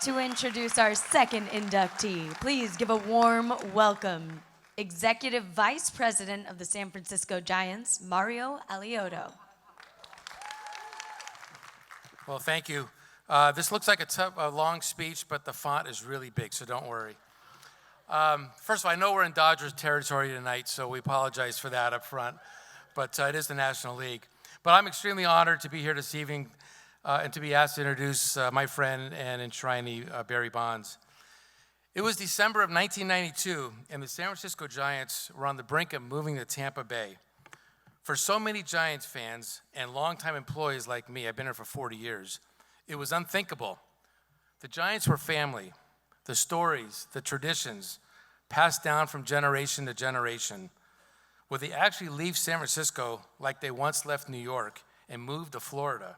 to introduce our second inductee. Please give a warm welcome, Executive Vice President of the San Francisco Giants, Mario Alioto. Well, thank you. This looks like a long speech, but the font is really big, so don't worry. First of all, I know we're in Dodgers territory tonight, so we apologize for that up front, but it is the National League. But I'm extremely honored to be here this evening and to be asked to introduce my friend and enshrinee, Barry Bonds. It was December of 1992, and the San Francisco Giants were on the brink of moving to Tampa Bay. For so many Giants fans and longtime employees like me, I've been here for 40 years, it was unthinkable. The Giants were family. The stories, the traditions, passed down from generation to generation. Would they actually leave San Francisco like they once left New York and move to Florida?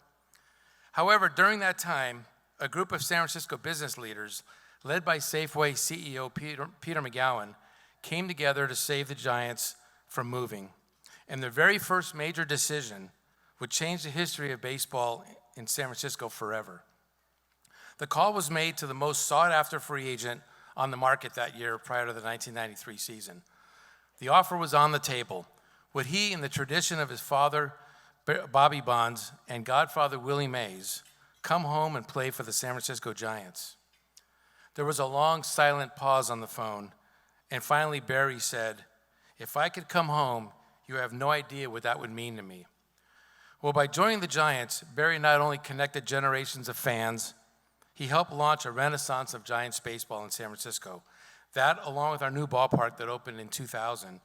However, during that time, a group of San Francisco business leaders, led by Safeway CEO Peter McGowan, came together to save the Giants from moving. And their very first major decision would change the history of baseball in San Francisco forever. The call was made to the most sought-after free agent on the market that year prior to the 1993 season. The offer was on the table. Would he, in the tradition of his father, Bobby Bonds, and godfather Willie Mays, come home and play for the San Francisco Giants? There was a long, silent pause on the phone, and finally Barry said, "If I could come home, you have no idea what that would mean to me." Well, by joining the Giants, Barry not only connected generations of fans, he helped launch a renaissance of Giants baseball in San Francisco. That, along with our new ballpark that opened in 2000,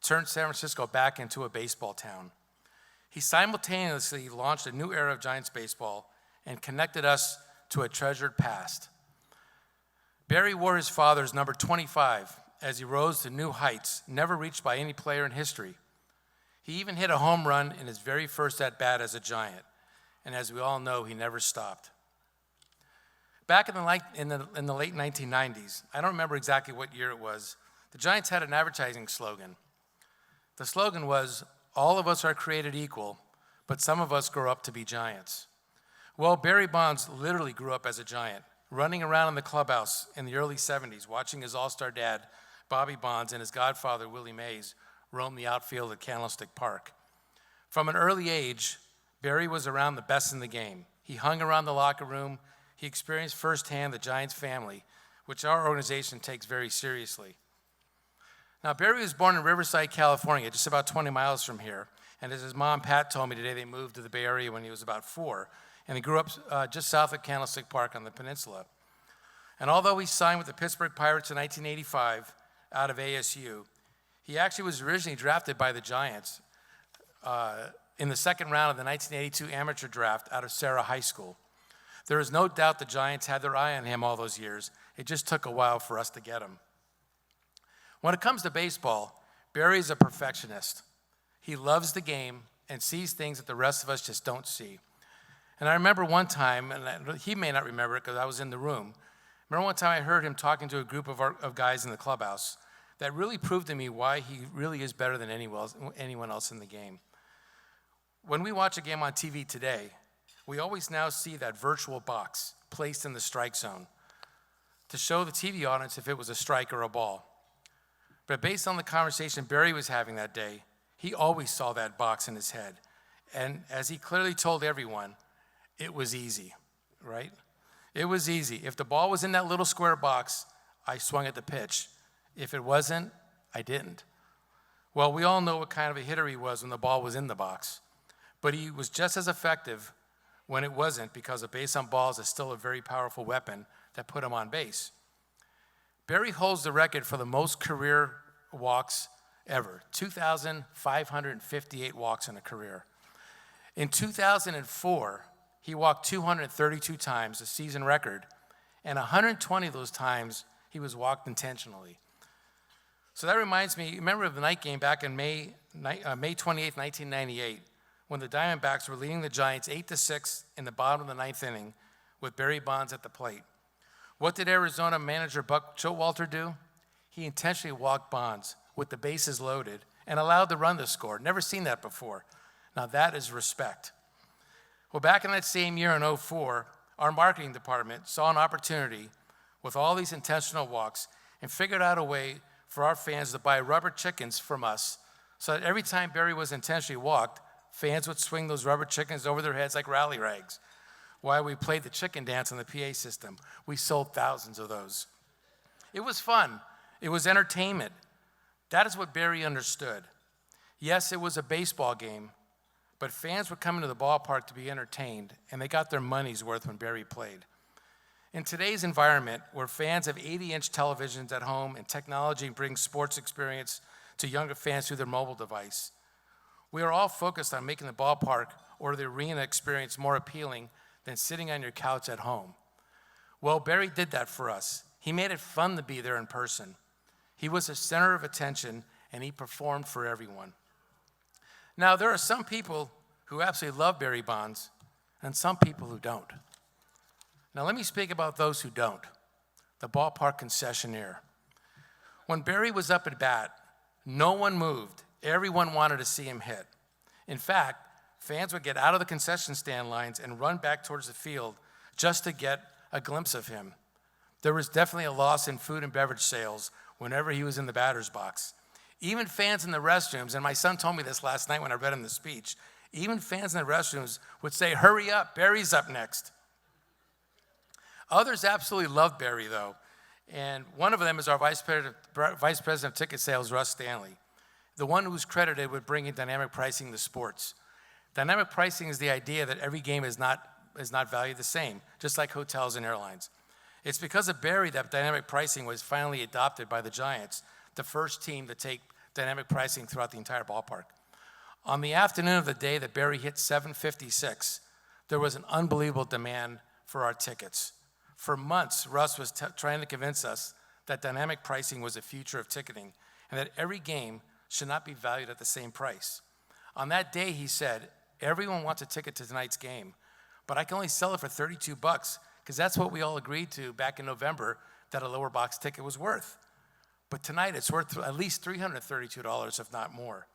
turned San Francisco back into a baseball town. He simultaneously launched a new era of Giants baseball and connected us to a treasured past. Barry wore his father's number 25 as he rose to new heights never reached by any player in history. He even hit a home run in his very first at-bat as a Giant, and as we all know, he never stopped. Back in the late 1990s, I don't remember exactly what year it was, the Giants had an advertising slogan. The slogan was, "All of us are created equal, but some of us grow up to be giants." Well, Barry Bonds literally grew up as a Giant, running around in the clubhouse in the early 70s, watching his all-star dad, Bobby Bonds, and his godfather, Willie Mays, roam the outfield at Candlestick Park. From an early age, Barry was around the best in the game. He hung around the locker room. He experienced firsthand the Giants family, which our organization takes very seriously. Now, Barry was born in Riverside, California, just about 20 miles from here. And as his mom, Pat, told me today, they moved to the Bay Area when he was about 4. And he grew up just south of Candlestick Park on the peninsula. And although he signed with the Pittsburgh Pirates in 1985 out of ASU, he actually was originally drafted by the Giants in the second round of the 1982 amateur draft out of Sarah High School. There is no doubt the Giants had their eye on him all those years. It just took a while for us to get him. When it comes to baseball, Barry is a perfectionist. He loves the game and sees things that the rest of us just don't see. And I remember one time, and he may not remember it because I was in the room. Remember one time I heard him talking to a group of guys in the clubhouse that really proved to me why he really is better than anyone else in the game. When we watch a game on TV today, we always now see that virtual box placed in the strike zone to show the TV audience if it was a strike or a ball. But based on the conversation Barry was having that day, he always saw that box in his head. And as he clearly told everyone, it was easy, right? It was easy. If the ball was in that little square box, I swung at the pitch. If it wasn't, I didn't. Well, we all know what kind of a hitter he was when the ball was in the box. But he was just as effective when it wasn't, because a base on balls is still a very powerful weapon that put him on base. Barry holds the record for the most career walks ever, 2,558 walks in a career. In 2004, he walked 232 times, a season record, and 120 of those times he was walked intentionally. So that reminds me, remember the night game back in May 28th, 1998, when the Diamondbacks were leading the Giants 8-6 in the bottom of the ninth inning with Barry Bonds at the plate. What did Arizona manager Buck Showalter do? He intentionally walked Bonds with the bases loaded and allowed the run to score. Never seen that before. Now that is respect. Well, back in that same year in 2004, our marketing department saw an opportunity with all these intentional walks and figured out a way for our fans to buy rubber chickens from us so that every time Barry was intentionally walked, fans would swing those rubber chickens over their heads like rally rags while we played the chicken dance on the PA system. We sold thousands of those. It was fun. It was entertainment. That is what Barry understood. Yes, it was a baseball game, but fans were coming to the ballpark to be entertained, and they got their money's worth when Barry played. In today's environment, where fans have 80-inch televisions at home and technology brings sports experience to younger fans through their mobile device, we are all focused on making the ballpark or the arena experience more appealing than sitting on your couch at home. Well, Barry did that for us. He made it fun to be there in person. He was the center of attention, and he performed for everyone. Now, there are some people who absolutely love Barry Bonds and some people who don't. Now, let me speak about those who don't, the ballpark concessionaire. When Barry was up at bat, no one moved. Everyone wanted to see him hit. In fact, fans would get out of the concession stand lines and run back towards the field just to get a glimpse of him. There was definitely a loss in food and beverage sales whenever he was in the batter's box. Even fans in the restrooms, and my son told me this last night when I read him the speech, even fans in the restrooms would say, "Hurry up, Barry's up next." Others absolutely loved Barry, though, and one of them is our Vice President of Ticket Sales, Russ Stanley, the one who's credited with bringing dynamic pricing to sports. Dynamic pricing is the idea that every game is not valued the same, just like hotels and airlines. It's because of Barry that dynamic pricing was finally adopted by the Giants, the first team to take dynamic pricing throughout the entire ballpark. On the afternoon of the day that Barry hit 756, there was an unbelievable demand for our tickets. For months, Russ was trying to convince us that dynamic pricing was the future of ticketing and that every game should not be valued at the same price. On that day, he said, "Everyone wants a ticket to tonight's game, but I can only sell it for $32 because that's what we all agreed to back in November that a lower box ticket was worth. But tonight, it's worth at least $332, if not more."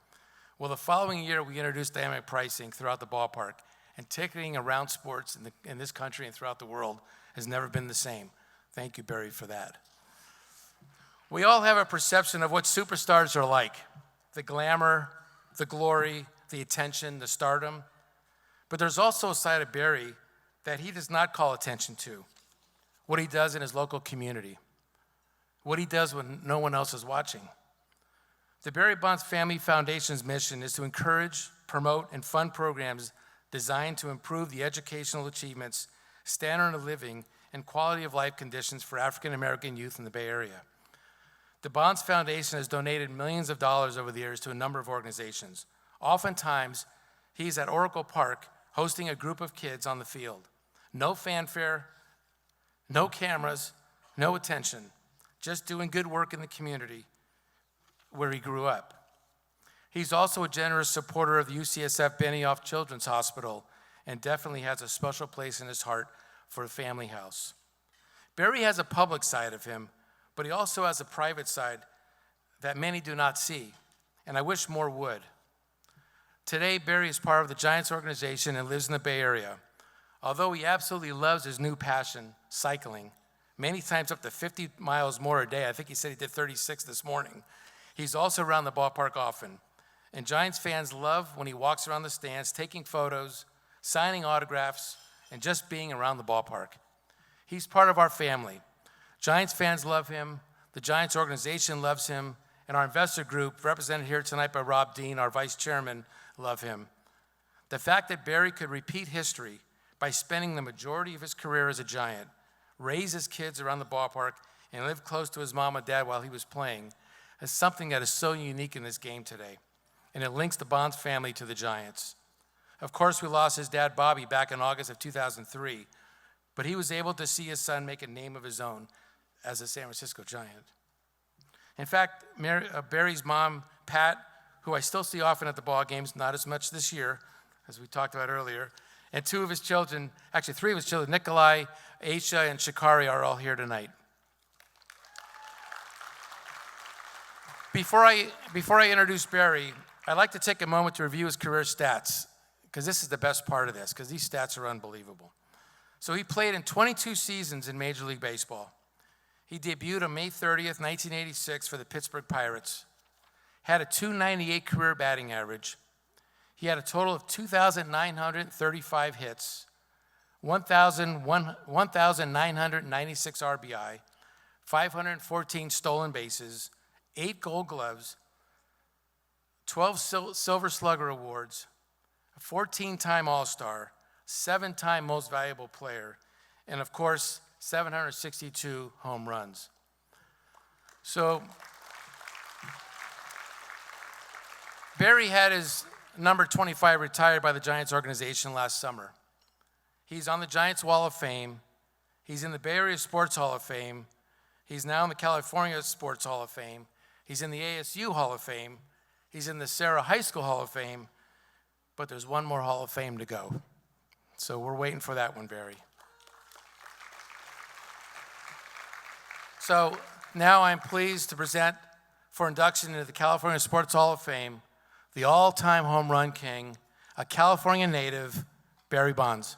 Well, the following year, we introduced dynamic pricing throughout the ballpark, and ticketing around sports in this country and throughout the world has never been the same. Thank you, Barry, for that. We all have a perception of what superstars are like: the glamour, the glory, the attention, the stardom. But there's also a side of Barry that he does not call attention to: what he does in his local community, what he does when no one else is watching. The Barry Bonds Family Foundation's mission is to encourage, promote, and fund programs designed to improve the educational achievements, standard of living, and quality of life conditions for African American youth in the Bay Area. The Bonds Foundation has donated millions of dollars over the years to a number of organizations. Oftentimes, he's at Oracle Park hosting a group of kids on the field. No fanfare, no cameras, no attention, just doing good work in the community where he grew up. He's also a generous supporter of the UCSF Benioff Children's Hospital and definitely has a special place in his heart for a family house. Barry has a public side of him, but he also has a private side that many do not see, and I wish more would. Today, Barry is part of the Giants organization and lives in the Bay Area. Although he absolutely loves his new passion, cycling, many times up to 50 miles more a day. I think he said he did 36 this morning. He's also around the ballpark often. And Giants fans love when he walks around the stands, taking photos, signing autographs, and just being around the ballpark. He's part of our family. Giants fans love him, the Giants organization loves him, and our investor group, represented here tonight by Rob Dean, our vice chairman, love him. The fact that Barry could repeat history by spending the majority of his career as a Giant, raise his kids around the ballpark, and live close to his mom and dad while he was playing is something that is so unique in this game today, and it links the Bonds family to the Giants. Of course, we lost his dad, Bobby, back in August of 2003, but he was able to see his son make a name of his own as a San Francisco Giant. In fact, Barry's mom, Pat, who I still see often at the ball games, not as much this year, as we talked about earlier, and two of his children, actually three of his children, Nikolai, Aisha, and Shikari, are all here tonight. Before I introduce Barry, I'd like to take a moment to review his career stats, because this is the best part of this, because these stats are unbelievable. So he played in 22 seasons in Major League Baseball. He debuted on May 30th, 1986 for the Pittsburgh Pirates. Had a .298 career batting average. He had a total of 2,935 hits, 1,996 RBI, 514 stolen bases, 8 Gold Gloves, 12 Silver Slugger Awards, a 14-time All-Star, 7-time Most Valuable Player, and of course, 762 home runs. So Barry had his number 25 retired by the Giants organization last summer. He's on the Giants Wall of Fame. He's in the Bay Area Sports Hall of Fame. He's now in the California Sports Hall of Fame. He's in the ASU Hall of Fame. He's in the Sarah High School Hall of Fame. But there's one more Hall of Fame to go. So we're waiting for that one, Barry. So now I'm pleased to present for induction into the California Sports Hall of Fame, the all-time home run king, a California native, Barry Bonds.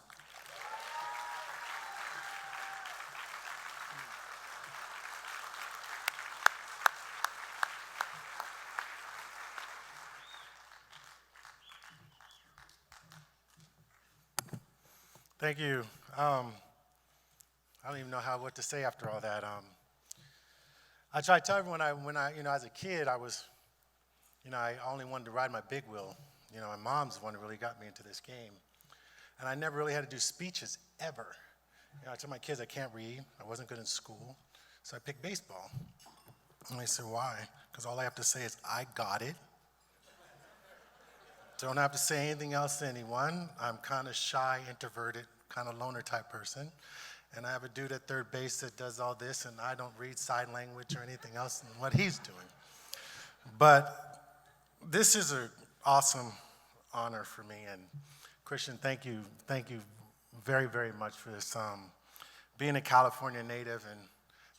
Thank you. I don't even know what to say after all that. I try to tell everyone when I as a kid, I was, I only wanted to ride my big wheel. My mom's the one who really got me into this game. And I never really had to do speeches ever. I tell my kids I can't read. I wasn't good in school. So I picked baseball. And they said, why? Because all I have to say is, I got it. Don't have to say anything else to anyone. I'm kind of shy, introverted, kind of loner type person. And I have a dude at third base that does all this, and I don't read sign language or anything else than what he's doing. But this is an awesome honor for me. And Christian, thank you very, very much for this. Being a California native and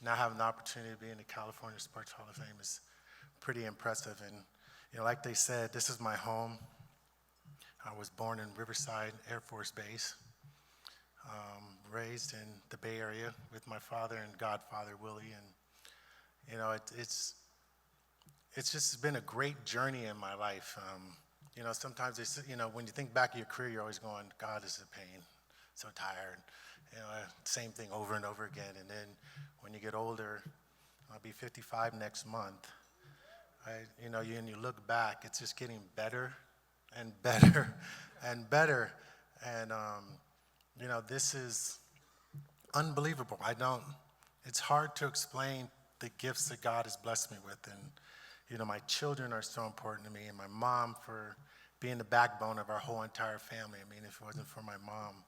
now having the opportunity to be in the California Sports Hall of Fame is pretty impressive. And like they said, this is my home. I was born in Riverside Air Force Base, raised in the Bay Area with my father and godfather, Willie. And, it's just been a great journey in my life. Sometimes they say, when you think back of your career, you're always going, God, this is a pain, so tired. Same thing over and over again. And then when you get older, I'll be 55 next month. You look back, it's just getting better and better and better. And, this is unbelievable. It's hard to explain the gifts that God has blessed me with. And, my children are so important to me, and my mom for being the backbone of our whole entire family. I mean, if it wasn't for my mom,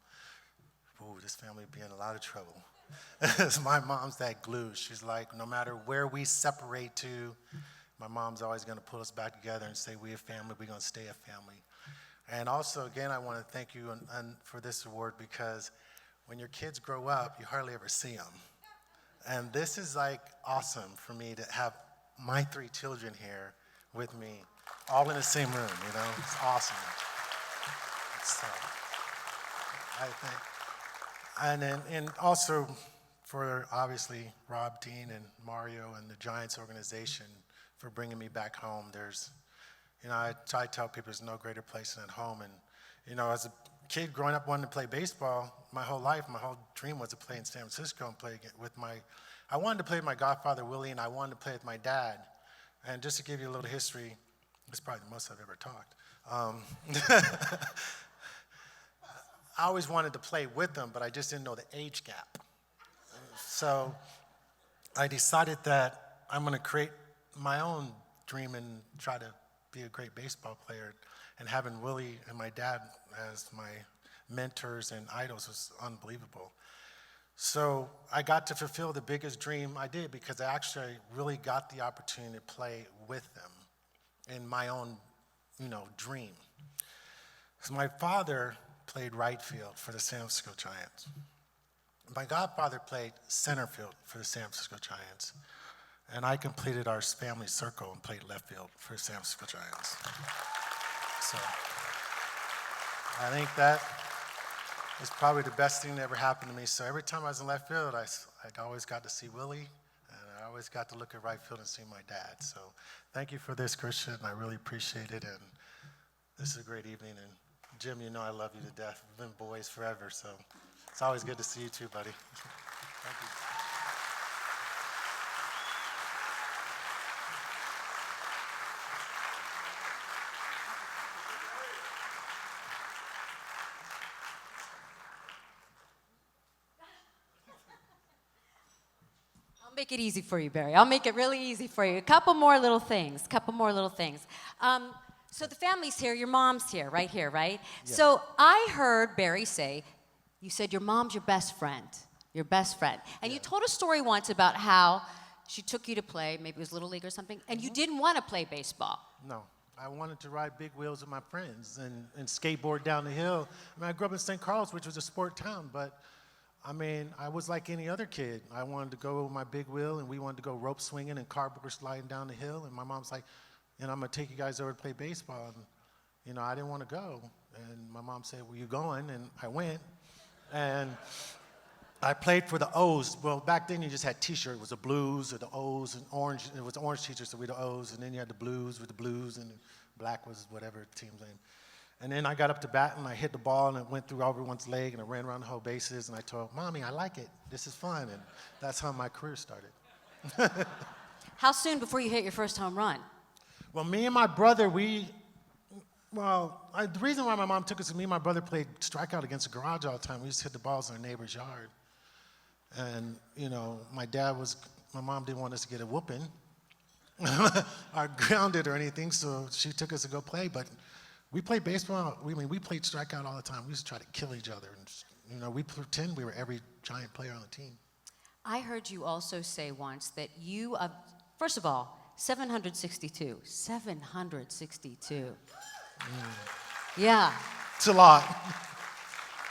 this family would be in a lot of trouble. My mom's that glue. She's like, no matter where we separate to, my mom's always going to pull us back together and say, we're a family, we're going to stay a family. And also, again, I want to thank you for this award, because when your kids grow up, you hardly ever see them. And this is awesome for me to have my 3 children here with me, all in the same room, It's awesome. So, I think, and also for obviously Rob, Dean, and Mario and the Giants organization for bringing me back home. I try to tell people there's no greater place than at home. And, as a kid growing up wanting to play baseball, my whole life, my whole dream was to play in San Francisco and play with I wanted to play with my godfather, Willie, and I wanted to play with my dad. And just to give you a little history, it's probably the most I've ever talked. I always wanted to play with them, but I just didn't know the age gap. So I decided that I'm going to create my own dream and try to be a great baseball player. And having Willie and my dad as my mentors and idols was unbelievable. So I got to fulfill the biggest dream I did, because I actually really got the opportunity to play with them in my own, dream. So my father played right field for the San Francisco Giants. My godfather played center field for the San Francisco Giants. And I completed our family circle and played left field for the San Francisco Giants. So I think It's probably the best thing that ever happened to me. So every time I was in left field, I always got to see Willie, and I always got to look at right field and see my dad. So thank you for this, Christian. I really appreciate it, and this is a great evening. And Jim, you know I love you to death. We've been boys forever, so it's always good to see you too, buddy. Thank you. I'll make it easy for you, Barry. I'll make it really easy for you. A couple more little things. So the family's here. Your mom's here, right here, right? Yeah. So I heard Barry say, you said your mom's your best friend. Your best friend. And you told a story once about how she took you to play, maybe it was Little League or something, and you didn't want to play baseball. No, I wanted to ride big wheels with my friends and skateboard down the hill. I mean, I grew up in St. Carlos, which was a sport town, but I mean, I was like any other kid. I wanted to go with my big wheel, and we wanted to go rope swinging and cardboard sliding down the hill, and my mom's like, I'm going to take you guys over to play baseball. And, I didn't want to go. And my mom said, well, you going? And I went. And I played for the O's. Well, back then you just had T-shirt. It was the Blues or the O's and orange. It was the orange T-shirts, so we the O's. And then you had the Blues with the Blues, and black was whatever team's name. And then I got up to bat, and I hit the ball, and it went through everyone's leg, and I ran around the whole bases. And I told Mommy, I like it. This is fun. And that's how my career started. How soon before you hit your first home run? Well, me and my brother, the reason why my mom took us is me and my brother played strikeout against the garage all the time. We used to hit the balls in our neighbor's yard. And, my mom didn't want us to get a whooping or grounded or anything, so she took us to go play. But we played baseball. We played strikeout all the time. We used to try to kill each other. And, we pretend we were every giant player on the team. I heard you also say once that you, first of all, 762. 762. Yeah. It's a lot.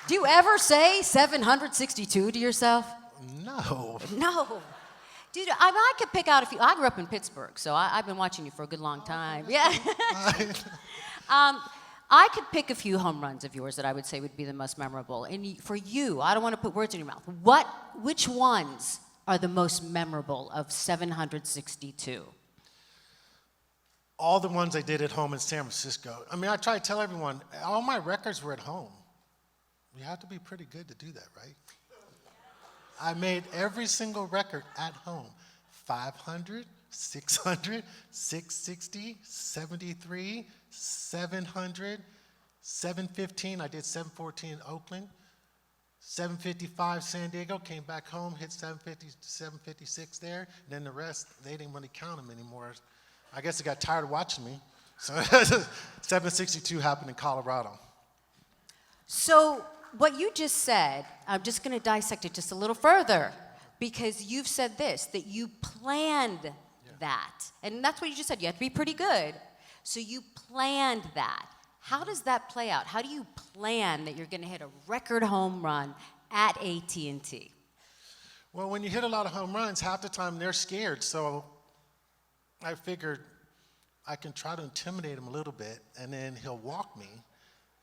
Do you ever say 762 to yourself? No. No. Dude, I could pick out a few. I grew up in Pittsburgh, so I've been watching you for a good long time. Yeah. I could pick a few home runs of yours that I would say would be the most memorable. And for you, I don't want to put words in your mouth. Which ones are the most memorable of 762? All the ones I did at home in San Francisco. I mean, I try to tell everyone, all my records were at home. You have to be pretty good to do that, right? I made every single record at home. 500, 600, 660, 73, 700, 715. I did 714 in Oakland. 755 San Diego, came back home, hit 750, 756 there. And then the rest, they didn't really count them anymore. I guess they got tired of watching me. So 762 happened in Colorado. So what you just said, I'm just going to dissect it just a little further, because you've said this, that you planned that. And that's what you just said. You have to be pretty good. So you planned that. How does that play out? How do you plan that you're going to hit a record home run at AT&T? Well, when you hit a lot of home runs, half the time they're scared. So I figured I can try to intimidate him a little bit, and then he'll walk me,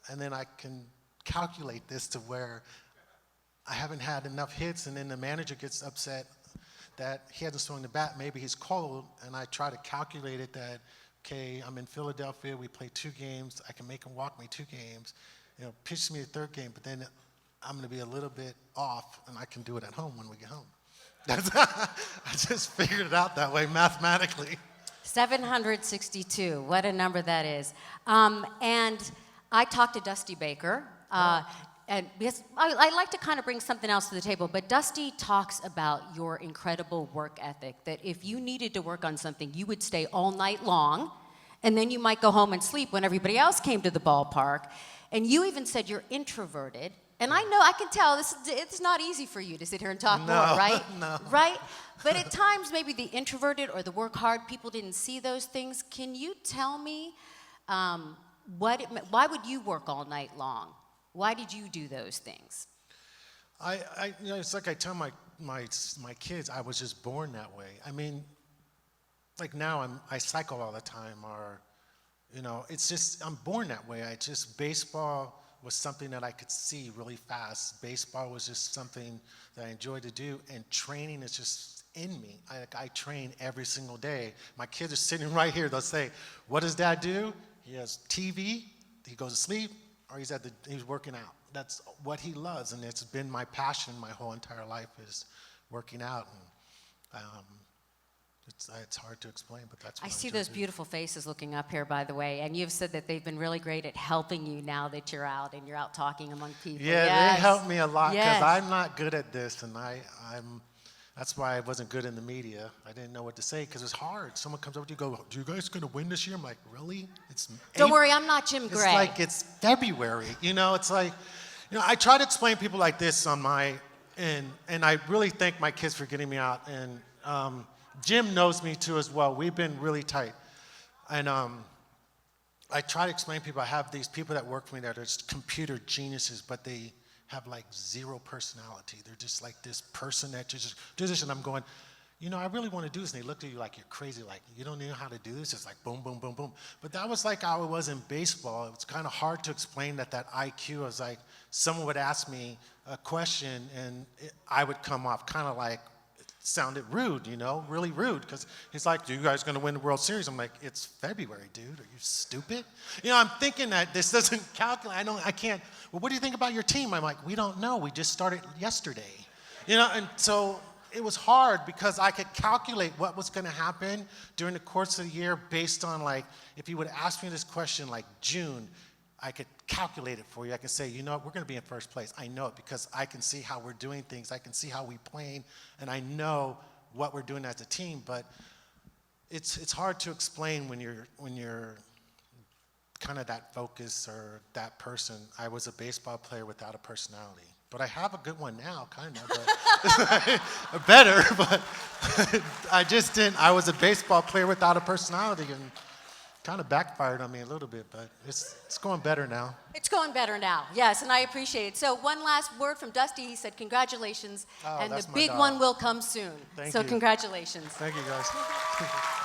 and then I can calculate this to where I haven't had enough hits, and then the manager gets upset that he hasn't swung the bat. Maybe he's cold, and I try to calculate it that, okay, I'm in Philadelphia, we play 2 games, I can make him walk me 2 games, pitch me a 3rd game, but then I'm going to be a little bit off, and I can do it at home when we get home. I just figured it out that way mathematically. 762, what a number that is. And I talked to Dusty Baker, and because I like to kind of bring something else to the table, but Dusty talks about your incredible work ethic, that if you needed to work on something, you would stay all night long, and then you might go home and sleep when everybody else came to the ballpark. And you even said you're introverted. And I know, I can tell, it's not easy for you to sit here and talk more, right? No. Right? But at times, maybe the introverted or the work hard, people didn't see those things. Can you tell me why would you work all night long? Why did you do those things? It's like I tell my kids, I was just born that way. I mean, like now I cycle all the time, or, it's just, I'm born that way. Baseball was something that I could see really fast. Baseball was just something that I enjoyed to do, and training is just in me. I train every single day. My kids are sitting right here. They'll say, "What does Dad do?" He has TV, he goes to sleep, or he's working out. That's what he loves, and it's been my passion my whole entire life is working out. And it's hard to explain, but that's what I see enjoy those doing. beautiful faces looking up here, by the way, and you've said that they've been really great at helping you now that you're out and you're out talking among people. Yeah, Yes. they helped me a lot because Yes. I'm not good at this, and that's why I wasn't good in the media. I didn't know what to say because it's hard. Someone comes up to you and goes, "Do you guys going to win this year?" I'm like, "Really? It's Don't worry, I'm not Jim Gray. It's like it's February. It's like, I try to explain people like this on and I really thank my kids for getting me out. And Jim knows me too as well. We've been really tight. And I try to explain to people, I have these people that work for me that are just computer geniuses, but they have like zero personality. They're just like this person that just does this, and I'm going, I really want to do this. And they look at you like you're crazy, like you don't know how to do this. It's like boom, boom, boom, boom. But that was like how it was in baseball. It was kind of hard to explain that IQ was like, someone would ask me a question and I would come off kind of like, it sounded rude, really rude. Because he's like, "Do you guys going to win the World Series?" I'm like, "It's February, dude. Are you stupid?" I'm thinking that this doesn't calculate. I can't. "Well, what do you think about your team?" I'm like, "We don't know. We just started yesterday." And so it was hard because I could calculate what was going to happen during the course of the year based on, like, if you would ask me this question like June, I could calculate it for you. I could say, we're going to be in first place. I know it because I can see how we're doing things. I can see how we're playing, and I know what we're doing as a team. But it's hard to explain when you're kind of that focus or that person. I was a baseball player without a personality. But I have a good one now, kind of. But better, but I just didn't. I was a baseball player without a personality, and kind of backfired on me a little bit, but it's going better now. It's going better now, yes, and I appreciate it. So one last word from Dusty. He said congratulations, Oh, and that's the my big dog. one will come soon. Thank so you. congratulations. Thank you, guys.